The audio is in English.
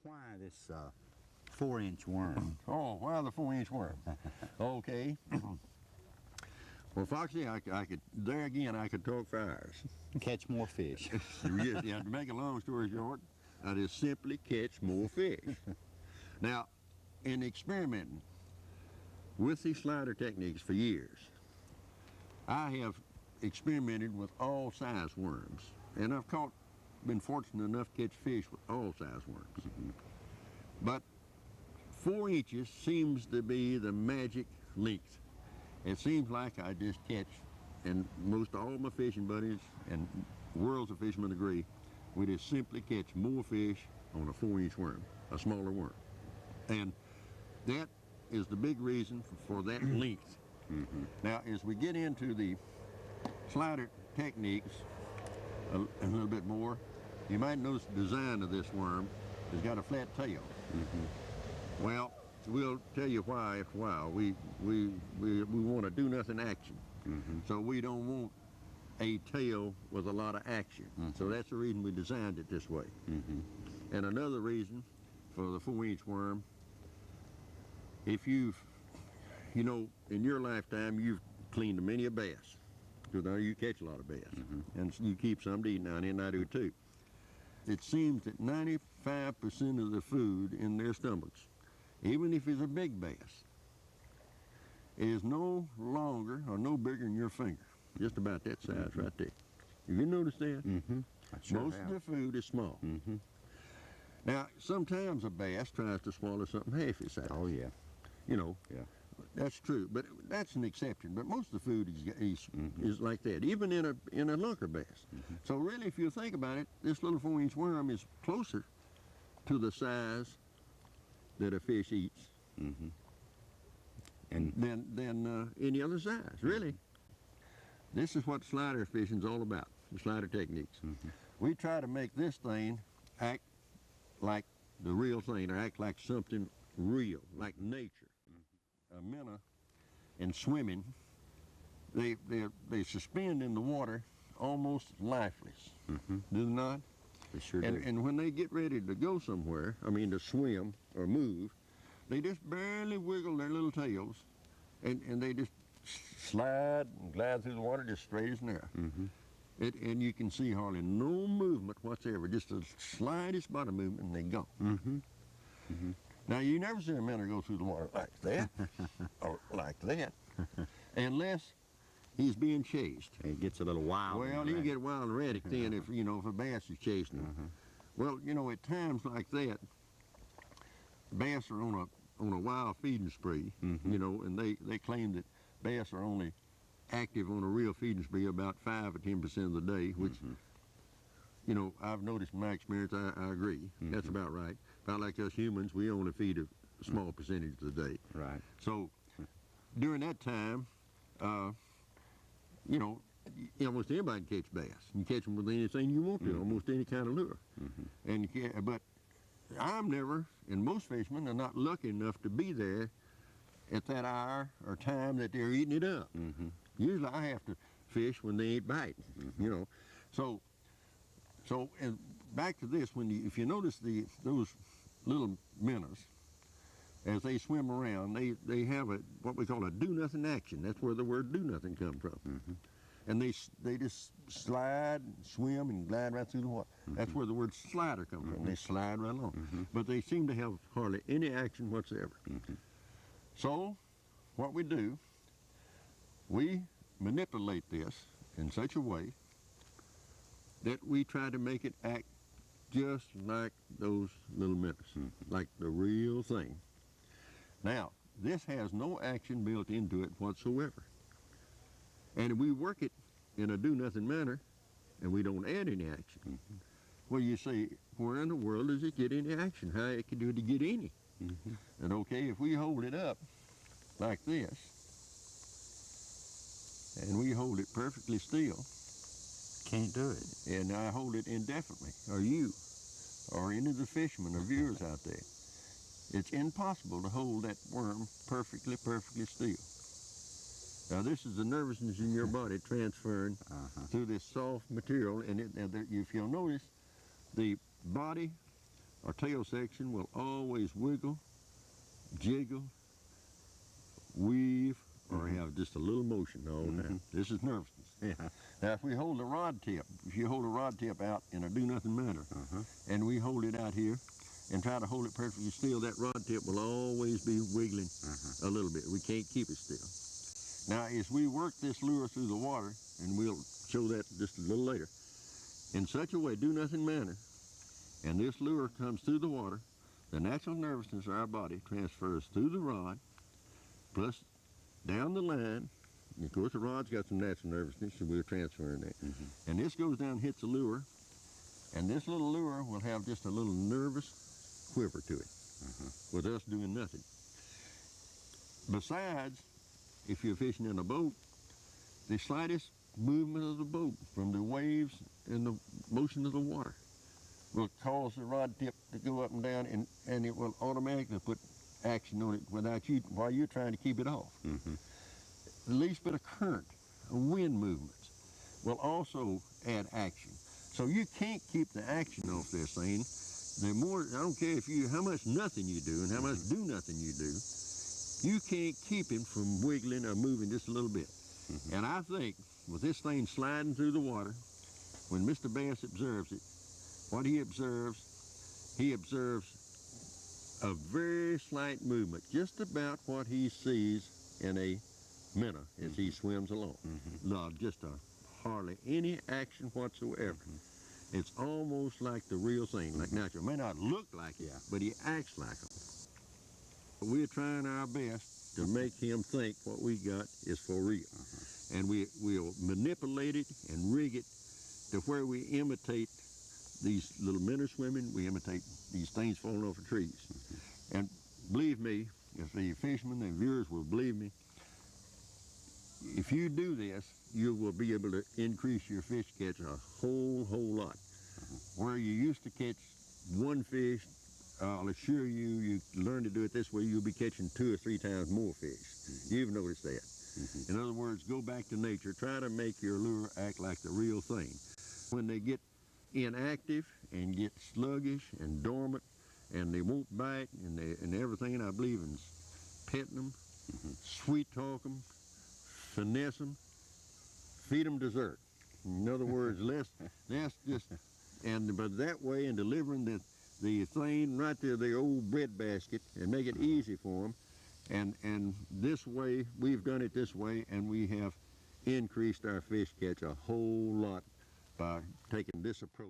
why this 4-inch worm? Oh, why the 4-inch worm? Okay. Well, Foxy, I could, there again, I could talk for hours. Catch more fish. Yeah, to make a long story short, I just simply catch more fish. Now, in experimenting with these slider techniques for years, I have experimented with all size worms, and I've been fortunate enough to catch fish with all size worms. But 4 inches seems to be the magic length. It seems like I just catch, and most all my fishing buddies and worlds of fishermen agree, we just simply catch more fish on a 4-inch worm, a smaller worm. And that is the big reason for that length. Now, as we get into the slider techniques a little bit more, you might notice the design of this worm has got a flat tail. Well, we'll tell you why after a while. We want to do nothing action. So we don't want a tail with a lot of action. So that's the reason we designed it this way. And another reason for the 4-inch worm, if you know, in your lifetime, you've cleaned many a bass. Because now you catch a lot of bass. And you keep some to eat now, and I do too. It seems that 95% of the food in their stomachs, even if it's a big bass, is no longer or no bigger than your finger. Just about that size right there. Have you noticed that? Most of the food is small. Now, sometimes a bass tries to swallow something half its size. Oh, yeah. You know, Yeah. that's true, but that's an exception. But most of the food is like that, even in a lunker bass. So really, if you think about it, this little 4-inch worm is closer to the size that a fish eats And than any other size. Really, this is what slider fishing's all about. The slider techniques. We try to make this thing act like the real thing, or act like something real, like nature. Minnow in swimming, they suspend in the water almost lifeless. Do they not? they sure do. And when they get ready to go somewhere, I mean to swim or move, they just barely wiggle their little tails, and they just slide and glide through the water just straight as an arrow. And you can see hardly no movement whatsoever, just the slightest bottom movement, and they go. Now, you never see a minnow go through the water like that, or like that, unless he's being chased. It gets a little wild. Well, he can get wild and erratic then if a bass is chasing him. Well, at times like that, bass are on a wild feeding spree, and they claim that bass are only active on a real feeding spree about 5 or 10% of the day, which, I've noticed in my experience, I agree. That's about right. About like us humans, we only feed a small percentage of the day. Right. So during that time, almost anybody can catch bass. You can catch them with anything you want to, almost any kind of lure. But I'm never, and most fishermen are not lucky enough to be there at that hour or time that they're eating it up. Usually I have to fish when they ain't biting, So and back to this, if you notice those little minnows, as they swim around, they have what we call a do-nothing action. That's where the word do-nothing comes from. And they just slide, and swim, and glide right through the water. That's where the word slider comes from. They slide right along. But they seem to have hardly any action whatsoever. So what we do, we manipulate this in such a way that we try to make it act just like those little minnows, like the real thing. Now, this has no action built into it whatsoever. And we work it in a do-nothing manner, and we don't add any action. Well, you say, where in the world does it get any action? How it can do to get any? And okay, if we hold it up like this, and we hold it perfectly still, Can't do it. and I hold it indefinitely, or you, or any of the fishermen or viewers out there, it's impossible to hold that worm perfectly still. Now, this is the nervousness in your body transferring through this soft material, and if you'll notice, the body our tail section will always wiggle, jiggle, weave, or have just a little motion all the time. This is nervousness. Yeah. Now, if we hold the rod tip, if you hold a rod tip out in a do-nothing manner, and we hold it out here and try to hold it perfectly still, that rod tip will always be wiggling a little bit. We can't keep it still. Now, as we work this lure through the water, and we'll show that just a little later, in such a way, do-nothing manner, and this lure comes through the water, the natural nervousness of our body transfers through the rod, plus down the line. And of course, the rod's got some natural nervousness, so we're transferring that. And this goes down and hits the lure, and this little lure will have just a little nervous quiver to it, with us doing nothing. Besides, if you're fishing in a boat, the slightest movement of the boat from the waves and the motion of the water will cause the rod tip to go up and down, and it will automatically put action on it without you, while you're trying to keep it off. The least bit of current, wind movements, will also add action. So you can't keep the action off this thing. The more, I don't care how much nothing you do and how much do nothing you do, you can't keep him from wiggling or moving just a little bit. And I think with this thing sliding through the water, when Mr. Bass observes it, what he observes a very slight movement, just about what he sees in a minnow as he swims along. No, just hardly any action whatsoever. It's almost like the real thing, like natural. It may not look like it, but he acts like it. We're trying our best to make him think what we got is for real. And we'll manipulate it and rig it to where we imitate these little minnow swimming, we imitate these things falling off of trees. And believe me, if the fishermen and viewers will believe me, if you do this, you will be able to increase your fish catch a whole lot. Where you used to catch one fish, I'll assure you, you learn to do it this way, you'll be catching 2 or 3 times more fish. You've noticed that. In other words, go back to nature. Try to make your lure act like the real thing. When they get inactive and get sluggish and dormant, and they won't bite, and everything, I believe in petting them, sweet talk them, finesse them, feed them dessert. In other words, that's just, but that way, in delivering the thing right to the old bread basket and make it easy for them, and this way, we've done it this way, and we have increased our fish catch a whole lot by taking this approach.